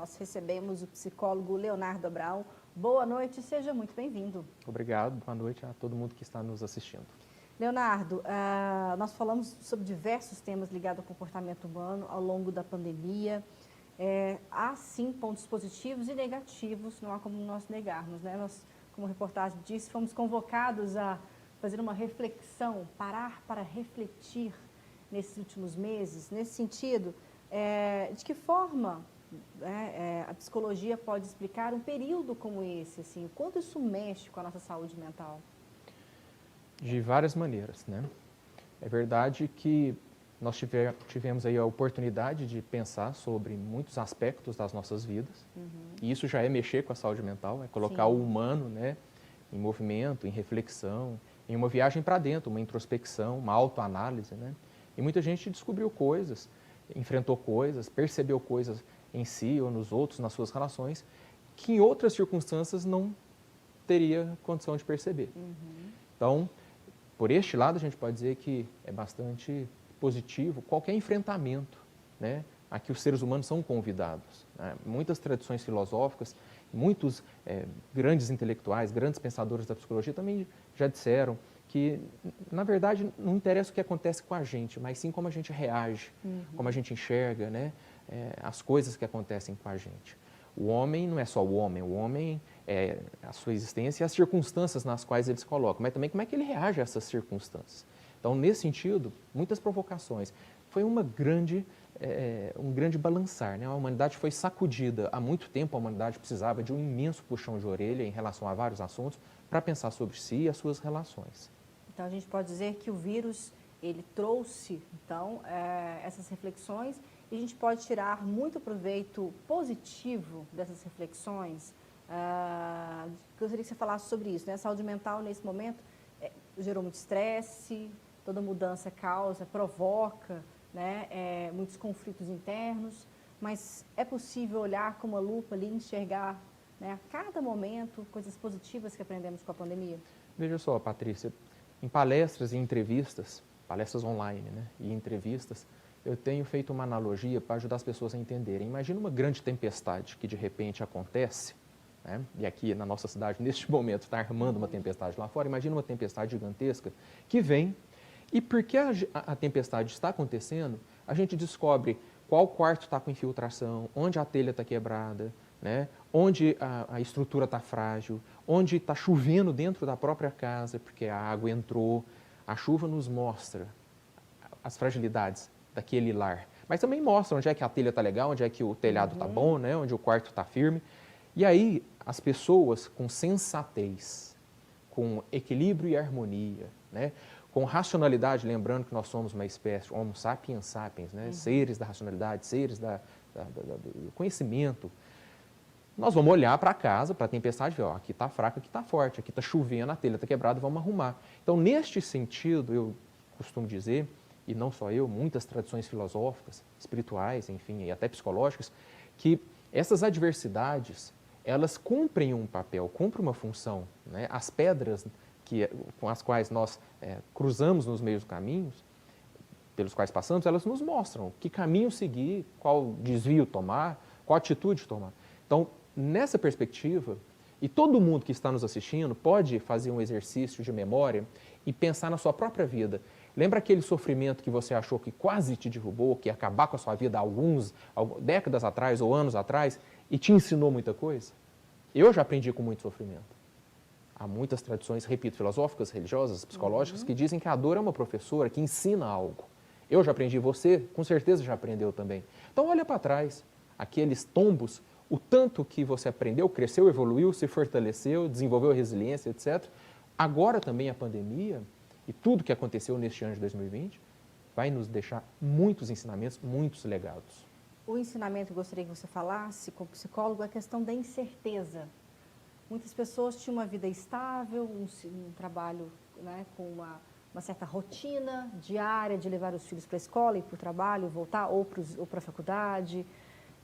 nós recebemos o psicólogo Leonardo Abraão. Boa noite, seja muito bem-vindo. Obrigado, boa noite a todo mundo que está nos assistindo. Leonardo, nós falamos sobre diversos temas ligados ao comportamento humano ao longo da pandemia. Há sim pontos positivos e negativos, não há como nós negarmos, né? Nós, como a reportagem disse, fomos convocados a fazer uma reflexão, parar para refletir nesses últimos meses, nesse sentido, de que forma a psicologia pode explicar um período como esse, assim, o quanto isso mexe com a nossa saúde mental? De várias maneiras, né? É verdade que nós tivemos aí a oportunidade de pensar sobre muitos aspectos das nossas vidas, e isso já é mexer com a saúde mental, é colocar Sim. o humano, né, em movimento, em reflexão, em uma viagem para dentro, uma introspecção, uma autoanálise, né? E muita gente descobriu coisas, enfrentou coisas, percebeu coisas em si ou nos outros, nas suas relações, que em outras circunstâncias não teria condição de perceber. Então, por este lado, a gente pode dizer que é bastante positivo qualquer enfrentamento, né, a que os seres humanos são convidados, né? Muitas tradições filosóficas, muitos grandes intelectuais, grandes pensadores da psicologia também já disseram que, na verdade, não interessa o que acontece com a gente, mas sim como a gente reage, como a gente enxerga, né, as coisas que acontecem com a gente. O homem não é só o homem é a sua existência e as circunstâncias nas quais ele se coloca, mas também como é que ele reage a essas circunstâncias. Então, nesse sentido, muitas provocações. Foi um grande balançar, né? A humanidade foi sacudida. Há muito tempo a humanidade precisava de um imenso puxão de orelha em relação a vários assuntos para pensar sobre si e as suas relações. Então, a gente pode dizer que o vírus, ele trouxe, então, essas reflexões e a gente pode tirar muito proveito positivo dessas reflexões. Gostaria que você falasse sobre isso, né? A saúde mental, nesse momento, gerou muito estresse, toda mudança provoca, né, muitos conflitos internos, mas é possível olhar com uma lupa ali e enxergar, né, a cada momento coisas positivas que aprendemos com a pandemia? Veja só, Patrícia, em palestras e entrevistas, palestras online, né, e entrevistas, eu tenho feito uma analogia para ajudar as pessoas a entenderem. Imagina uma grande tempestade que de repente acontece, né, e aqui na nossa cidade, neste momento, está armando uma tempestade lá fora. Imagina uma tempestade gigantesca que vem, e porque a tempestade está acontecendo, a gente descobre qual quarto está com infiltração, onde a telha está quebrada, né, onde a estrutura está frágil, onde está chovendo dentro da própria casa, porque a água entrou. A chuva nos mostra as fragilidades daquele lar, mas também mostra onde é que a telha está legal, onde é que o telhado está bom, né, onde o quarto está firme. E aí as pessoas com sensatez, com equilíbrio e harmonia, né, com racionalidade, lembrando que nós somos uma espécie, Homo sapiens sapiens, né, seres da racionalidade, seres do conhecimento. Nós vamos olhar para a casa, para a tempestade, e ver, ó, aqui está fraco, aqui está forte, aqui está chovendo, a telha está quebrada, vamos arrumar. Então, neste sentido, eu costumo dizer, e não só eu, muitas tradições filosóficas, espirituais, enfim, e até psicológicas, que essas adversidades, elas cumprem um papel, cumprem uma função, né? As pedras com as quais nós cruzamos nos meios caminhos, pelos quais passamos, elas nos mostram que caminho seguir, qual desvio tomar, qual atitude tomar. Então, nessa perspectiva, e todo mundo que está nos assistindo pode fazer um exercício de memória e pensar na sua própria vida. Lembra aquele sofrimento que você achou que quase te derrubou, que ia acabar com a sua vida décadas atrás ou anos atrás, e te ensinou muita coisa? Eu já aprendi com muito sofrimento. Há muitas tradições, repito, filosóficas, religiosas, psicológicas, que dizem que a dor é uma professora que ensina algo. Eu já aprendi, você com certeza já aprendeu também. Então olha para trás, aqueles tombos, o tanto que você aprendeu, cresceu, evoluiu, se fortaleceu, desenvolveu resiliência, etc. Agora também a pandemia e tudo que aconteceu neste ano de 2020 vai nos deixar muitos ensinamentos, muitos legados. O ensinamento que eu gostaria que você falasse como psicólogo é a questão da incerteza. Muitas pessoas tinham uma vida estável, um trabalho, né, com uma certa rotina diária de levar os filhos para a escola e para o trabalho, voltar ou para a faculdade.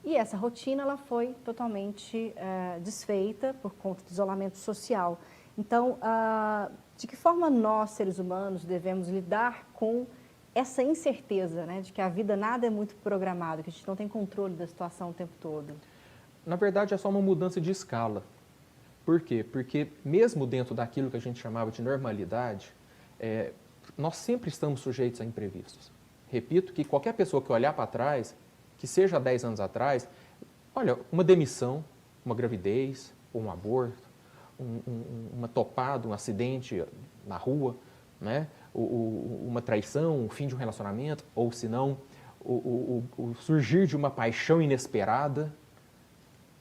E essa rotina ela foi totalmente desfeita por conta do isolamento social. Então, de que forma nós, seres humanos, devemos lidar com essa incerteza, né, de que a vida nada é muito programado, que a gente não tem controle da situação o tempo todo? Na verdade, é só uma mudança de escala. Por quê? Porque mesmo dentro daquilo que a gente chamava de normalidade, nós sempre estamos sujeitos a imprevistos. Repito que qualquer pessoa que olhar para trás, que seja há 10 anos atrás, olha, uma demissão, uma gravidez, ou um aborto, uma topada, um acidente na rua, né? Uma traição, o fim de um relacionamento, ou se não, o surgir de uma paixão inesperada,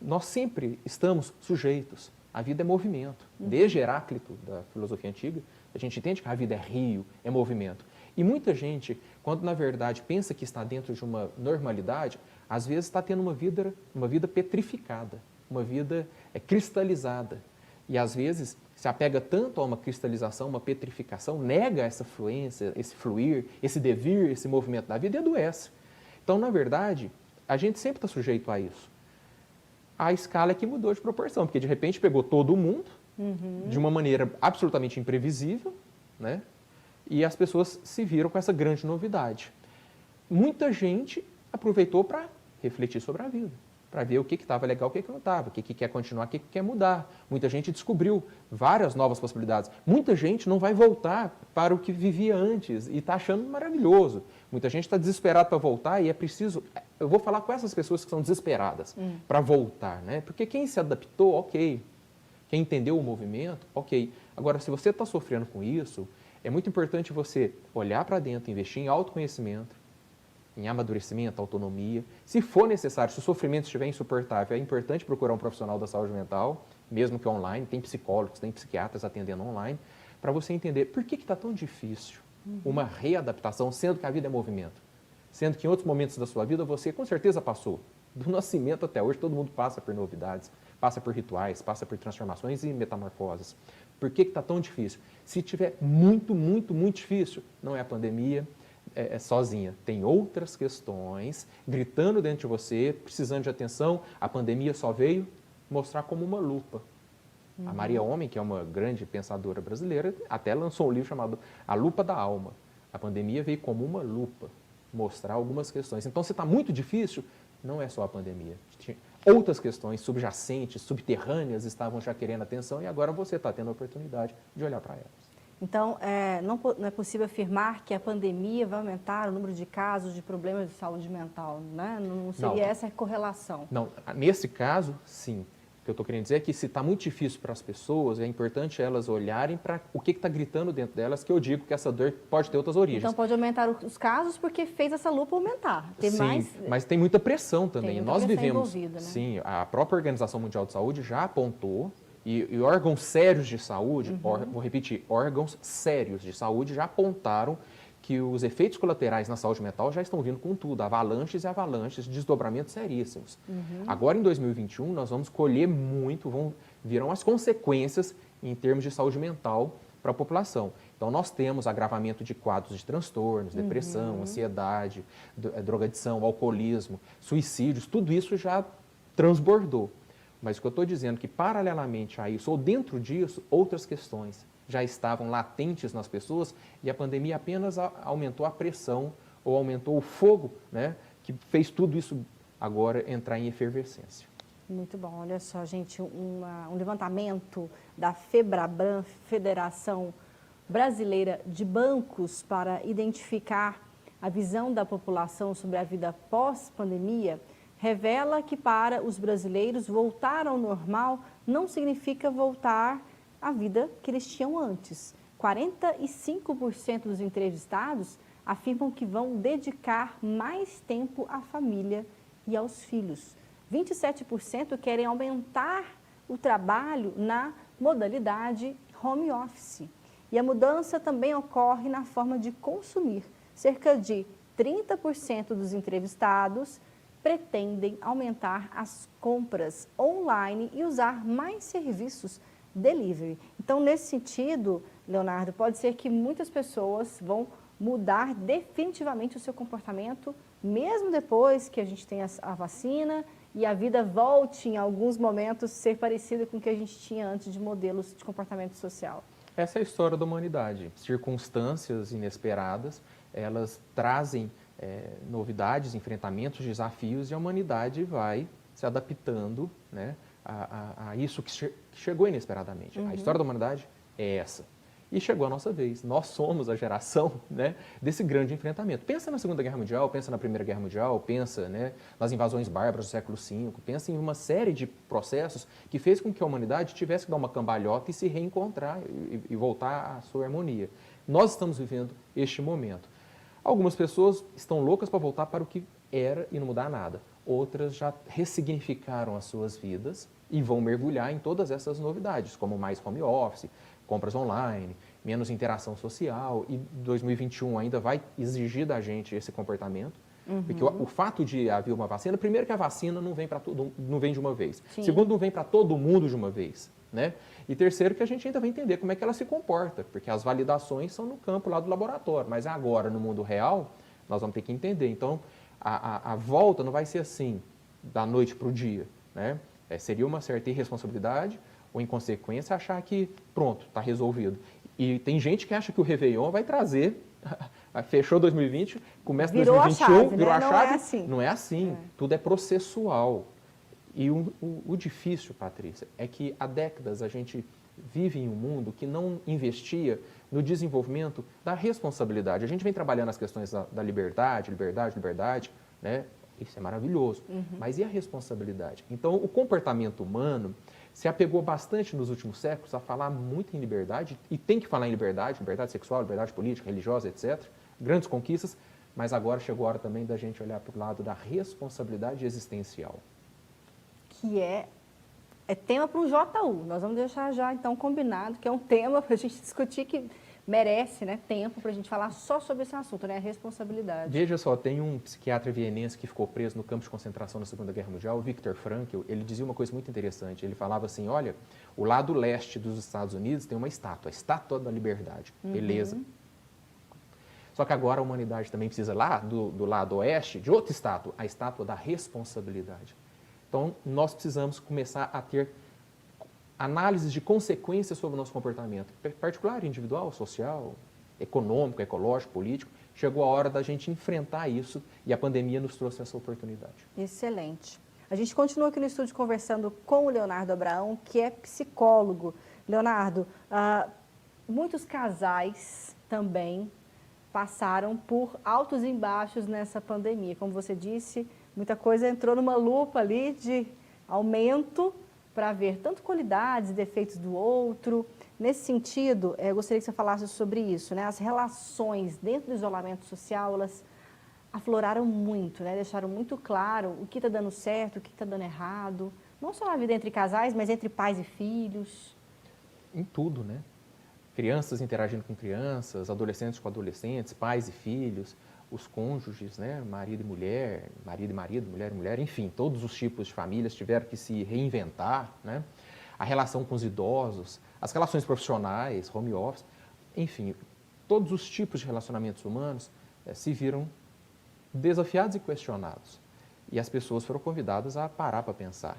nós sempre estamos sujeitos. A vida é movimento. Desde Heráclito, da filosofia antiga, a gente entende que a vida é rio, é movimento. E muita gente, quando na verdade pensa que está dentro de uma normalidade, às vezes está tendo uma vida petrificada, uma vida cristalizada. E às vezes se apega tanto a uma cristalização, uma petrificação, nega essa fluência, esse fluir, esse devir, esse movimento da vida e adoece. Então, na verdade, a gente sempre está sujeito a isso. A escala é que mudou de proporção, porque de repente pegou todo mundo de uma maneira absolutamente imprevisível, né? E as pessoas se viram com essa grande novidade. Muita gente aproveitou para refletir sobre a vida, para ver o que estava legal, o que não estava, o que quer continuar, o que quer mudar. Muita gente descobriu várias novas possibilidades. Muita gente não vai voltar para o que vivia antes e está achando maravilhoso. Muita gente está desesperada para voltar e é preciso... Eu vou falar com essas pessoas que são desesperadas para voltar, né? Porque quem se adaptou, ok. Quem entendeu o movimento, ok. Agora, se você está sofrendo com isso, é muito importante você olhar para dentro, investir em autoconhecimento, em amadurecimento, autonomia. Se for necessário, se o sofrimento estiver insuportável, é importante procurar um profissional da saúde mental, mesmo que online. Tem psicólogos, tem psiquiatras atendendo online, para você entender por que está tão difícil uma readaptação, sendo que a vida é movimento. Sendo que em outros momentos da sua vida você com certeza passou. Do nascimento até hoje, todo mundo passa por novidades, passa por rituais, passa por transformações e metamorfoses. Por que está tão difícil? Se tiver muito, muito, muito difícil, não é a pandemia, é sozinha. Tem outras questões gritando dentro de você, precisando de atenção. A pandemia só veio mostrar como uma lupa. A Maria Homem, que é uma grande pensadora brasileira, até lançou um livro chamado A Lupa da Alma. A pandemia veio como uma lupa, mostrar algumas questões. Então, se está muito difícil, não é só a pandemia. Outras questões subjacentes, subterrâneas, estavam já querendo atenção e agora você está tendo a oportunidade de olhar para elas. Então, não é possível afirmar que a pandemia vai aumentar o número de casos de problemas de saúde mental, né? Não seria essa a correlação? Não, nesse caso, sim. O que eu estou querendo dizer é que se está muito difícil para as pessoas, é importante elas olharem para o que está gritando dentro delas, que eu digo que essa dor pode ter outras origens. Então pode aumentar os casos porque fez essa lupa aumentar. Sim, mas tem muita pressão também. Nós vivemos, né? Sim, a própria Organização Mundial de Saúde já apontou, e órgãos sérios de saúde, vou repetir, órgãos sérios de saúde já apontaram que os efeitos colaterais na saúde mental já estão vindo com tudo, avalanches e avalanches, desdobramentos seríssimos. Agora, em 2021, nós vamos colher muito, virão as consequências em termos de saúde mental para a população. Então, nós temos agravamento de quadros de transtornos, depressão, ansiedade, drogadição, alcoolismo, suicídios, tudo isso já transbordou. Mas o que eu estou dizendo é que, paralelamente a isso, ou dentro disso, outras questões já estavam latentes nas pessoas e a pandemia apenas aumentou a pressão ou aumentou o fogo, né, que fez tudo isso agora entrar em efervescência. Muito bom. Olha só, gente, um levantamento da FEBRABAN, Federação Brasileira de Bancos, para identificar a visão da população sobre a vida pós-pandemia, revela que para os brasileiros voltar ao normal não significa voltar à vida que eles tinham antes. 45% dos entrevistados afirmam que vão dedicar mais tempo à família e aos filhos. 27% querem aumentar o trabalho na modalidade home office. E a mudança também ocorre na forma de consumir. Cerca de 30% dos entrevistados pretendem aumentar as compras online e usar mais serviços delivery. Então, nesse sentido, Leonardo, pode ser que muitas pessoas vão mudar definitivamente o seu comportamento, mesmo depois que a gente tenha a vacina e a vida volte, em alguns momentos, ser parecida com o que a gente tinha antes de modelos de comportamento social. Essa é a história da humanidade. Circunstâncias inesperadas, elas trazem novidades, enfrentamentos, desafios, e a humanidade vai se adaptando, né, a isso que chegou inesperadamente. A história da humanidade é essa. E chegou a nossa vez. Nós somos a geração, né, desse grande enfrentamento. Pensa na Segunda Guerra Mundial, pensa na Primeira Guerra Mundial, pensa, né, nas invasões bárbaras do século V, pensa em uma série de processos que fez com que a humanidade tivesse que dar uma cambalhota e se reencontrar e voltar à sua harmonia. Nós estamos vivendo este momento. Algumas pessoas estão loucas para voltar para o que era e não mudar nada. Outras já ressignificaram as suas vidas e vão mergulhar em todas essas novidades, como mais home office, compras online, menos interação social, e 2021 ainda vai exigir da gente esse comportamento, porque o fato de haver uma vacina, primeiro que a vacina não vem não vem de uma vez, segundo, não vem para todo mundo de uma vez, né? E terceiro que a gente ainda vai entender como é que ela se comporta, porque as validações são no campo lá do laboratório, mas agora no mundo real nós vamos ter que entender. Então a volta não vai ser assim, da noite para o dia, né? Seria uma certa irresponsabilidade ou inconsequência achar que, pronto, está resolvido. E tem gente que acha que o Réveillon vai trazer, fechou 2020, começa 2021, virou a chave. Não é assim. Não é assim, tudo é processual. E o difícil, Patrícia, é que há décadas a gente vive em um mundo que não investia no desenvolvimento da responsabilidade. A gente vem trabalhando as questões da liberdade, né? Isso é maravilhoso. Mas e a responsabilidade? Então, o comportamento humano se apegou bastante nos últimos séculos a falar muito em liberdade, e tem que falar em liberdade sexual, liberdade política, religiosa, etc. Grandes conquistas, mas agora chegou a hora também da gente olhar para o lado da responsabilidade existencial. Que é tema para o JU. Nós vamos deixar já, então, combinado, que é um tema para a gente discutir que merece, né, tempo para a gente falar só sobre esse assunto, né, a responsabilidade. Veja só, tem um psiquiatra vienense que ficou preso no campo de concentração na Segunda Guerra Mundial, Viktor Frankl. Ele dizia uma coisa muito interessante. Ele falava assim, olha, o lado leste dos Estados Unidos tem uma estátua, a Estátua da Liberdade. Beleza. Só que agora a humanidade também precisa lá do lado oeste de outra estátua, a Estátua da Responsabilidade. Então, nós precisamos começar a ter análises de consequências sobre o nosso comportamento, particular, individual, social, econômico, ecológico, político. Chegou a hora da gente enfrentar isso e a pandemia nos trouxe essa oportunidade. Excelente. A gente continua aqui no estúdio conversando com o Leonardo Abraão, que é psicólogo. Leonardo, muitos casais também passaram por altos e baixos nessa pandemia. Como você disse, muita coisa entrou numa lupa ali de aumento para ver tanto qualidades e defeitos do outro. Nesse sentido, eu gostaria que você falasse sobre isso, né? As relações dentro do isolamento social, elas afloraram muito, né? Deixaram muito claro o que está dando certo, o que está dando errado, não só na vida entre casais, mas entre pais e filhos. Em tudo, né? Crianças interagindo com crianças, adolescentes com adolescentes, pais e filhos, os cônjuges, né? Marido e mulher, mulher e mulher, enfim, todos os tipos de famílias tiveram que se reinventar, né? A relação com os idosos, as relações profissionais, home office, enfim, todos os tipos de relacionamentos humanos se viram desafiados e questionados. E as pessoas foram convidadas a parar para pensar.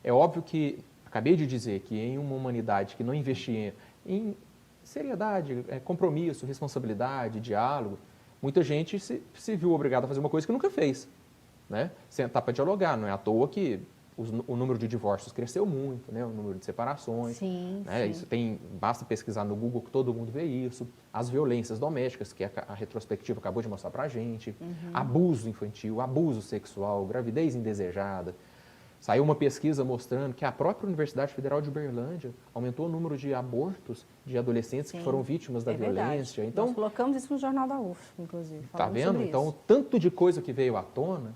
É óbvio que, acabei de dizer que em uma humanidade que não investia em seriedade, compromisso, responsabilidade, diálogo, muita gente se viu obrigada a fazer uma coisa que nunca fez, né? Sentar para dialogar. Não é à toa que o número de divórcios cresceu muito, né? O número de separações. Sim, né? sim. Isso basta pesquisar no Google que todo mundo vê isso. As violências domésticas, que a retrospectiva acabou de mostrar para a gente. Abuso infantil, abuso sexual, gravidez indesejada. Saiu uma pesquisa mostrando que a própria Universidade Federal de Uberlândia aumentou o número de abortos de adolescentes que foram vítimas da violência. Então, nós colocamos isso no Jornal da UF, inclusive. Está vendo? Então, o tanto de coisa que veio à tona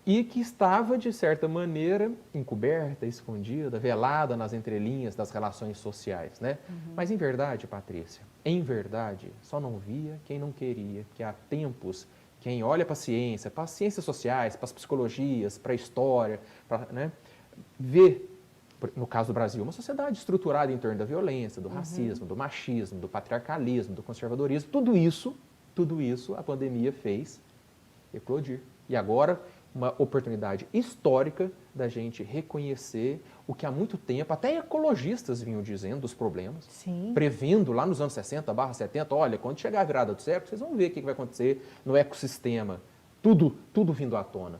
e que estava, de certa maneira, encoberta, escondida, velada nas entrelinhas das relações sociais, né? Mas, em verdade, Patrícia, em verdade, só não via quem não queria, que há tempos quem olha para a ciência, para as ciências sociais, para as psicologias, para a história, né, vê, no caso do Brasil, uma sociedade estruturada em torno da violência, do racismo, do machismo, do patriarcalismo, do conservadorismo. Tudo isso a pandemia fez eclodir. E agora, uma oportunidade histórica da gente reconhecer o que há muito tempo, até ecologistas vinham dizendo dos problemas, prevendo lá nos anos 60/70, olha, quando chegar a virada do século, vocês vão ver o que vai acontecer no ecossistema, tudo vindo à tona.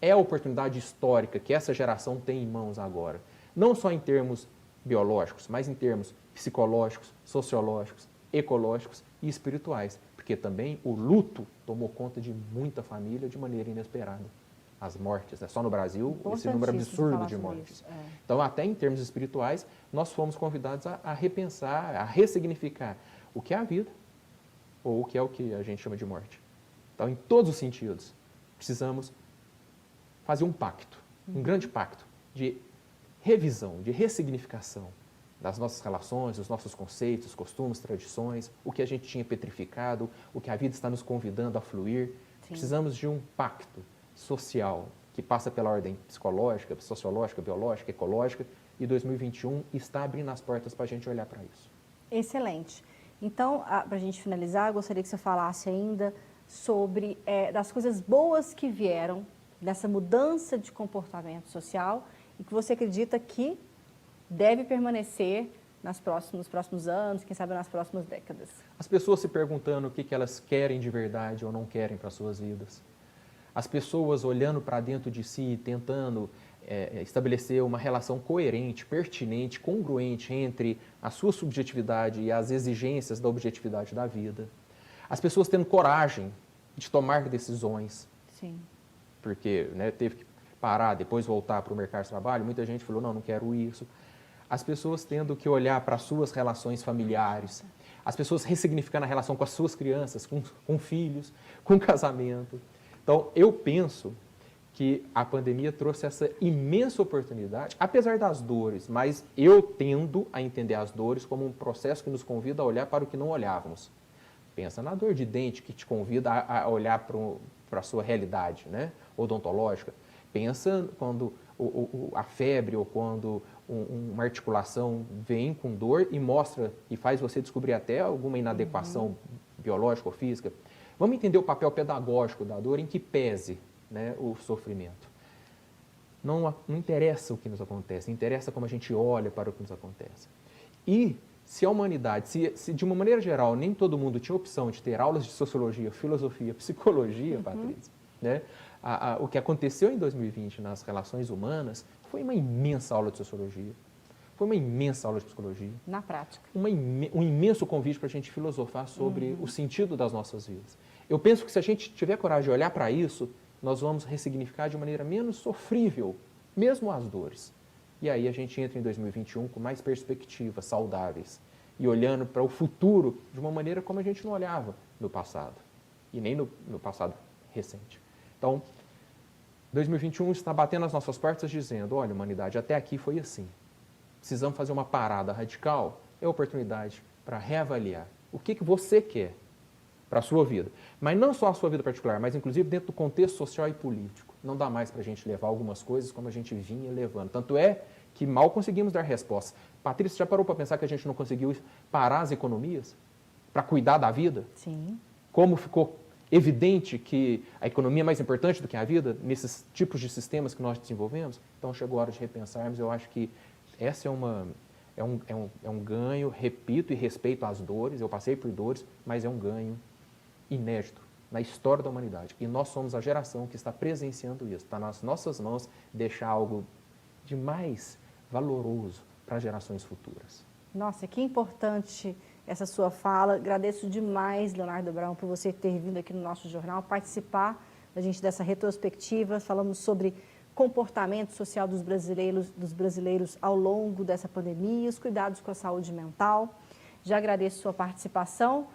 é a oportunidade histórica que essa geração tem em mãos agora. Não só em termos biológicos, mas em termos psicológicos, sociológicos, ecológicos e espirituais. Porque também o luto tomou conta de muita família de maneira inesperada. As mortes, né? Só no Brasil, esse número absurdo de mortes. Então, até em termos espirituais, nós fomos convidados a repensar, a ressignificar o que é a vida ou o que a gente chama de morte. Então, em todos os sentidos, precisamos fazer um pacto, um grande pacto de revisão, de ressignificação das nossas relações, dos nossos conceitos, costumes, tradições, o que a gente tinha petrificado, o que a vida está nos convidando a fluir. Sim. Precisamos de um pacto social que passa pela ordem psicológica, sociológica, biológica, ecológica, e 2021 está abrindo as portas para a gente olhar para isso. Excelente. Então, para a gente finalizar, eu gostaria que você falasse ainda sobre das coisas boas que vieram dessa mudança de comportamento social e que você acredita que deve permanecer nos próximos anos, quem sabe nas próximas décadas. As pessoas se perguntando o que elas querem de verdade ou não querem para suas vidas. As pessoas olhando para dentro de si e tentando estabelecer uma relação coerente, pertinente, congruente entre a sua subjetividade e as exigências da objetividade da vida. As pessoas tendo coragem de tomar decisões. Sim. Porque teve que parar, depois voltar para o mercado de trabalho, muita gente falou, não quero isso. As pessoas tendo que olhar para as suas relações familiares, as pessoas ressignificando a relação com as suas crianças, com filhos, com casamento. Então, eu penso que a pandemia trouxe essa imensa oportunidade, apesar das dores, mas eu tendo a entender as dores como um processo que nos convida a olhar para o que não olhávamos. Pensa na dor de dente que te convida a olhar para a sua realidade, né, odontológica. Pensa quando a febre ou quando uma articulação vem com dor e mostra e faz você descobrir até alguma inadequação biológica ou física. Vamos entender o papel pedagógico da dor em que pese, né, o sofrimento. Não interessa o que nos acontece, interessa como a gente olha para o que nos acontece. E se a humanidade, se de uma maneira geral nem todo mundo tinha opção de ter aulas de sociologia, filosofia, psicologia, Patrícia, né? O que aconteceu em 2020 nas relações humanas foi uma imensa aula de sociologia, foi uma imensa aula de psicologia. Na prática. Um imenso convite para a gente filosofar sobre o sentido das nossas vidas. Eu penso que se a gente tiver coragem de olhar para isso, nós vamos ressignificar de maneira menos sofrível, mesmo as dores. E aí a gente entra em 2021 com mais perspectivas saudáveis e olhando para o futuro de uma maneira como a gente não olhava no passado, e nem no passado recente. Então, 2021 está batendo as nossas portas dizendo, olha, humanidade, até aqui foi assim. Precisamos fazer uma parada radical, é oportunidade para reavaliar o que você quer para a sua vida. Mas não só a sua vida particular, mas inclusive dentro do contexto social e político. Não dá mais para a gente levar algumas coisas como a gente vinha levando. Tanto é que mal conseguimos dar resposta. Patrícia, já parou para pensar que a gente não conseguiu parar as economias para cuidar da vida? Sim. Como ficou evidente que a economia é mais importante do que a vida nesses tipos de sistemas que nós desenvolvemos? Então chegou a hora de repensarmos. Eu acho que essa é um ganho, repito, e respeito às dores. Eu passei por dores, mas é um ganho inédito na história da humanidade. E nós somos a geração que está presenciando isso. Está nas nossas mãos deixar algo de mais valoroso para gerações futuras. Nossa, que importante essa sua fala. Agradeço demais, Leonardo Abraão, por você ter vindo aqui no nosso jornal, participar da gente dessa retrospectiva. Falamos sobre comportamento social dos brasileiros ao longo dessa pandemia, os cuidados com a saúde mental. Já agradeço sua participação.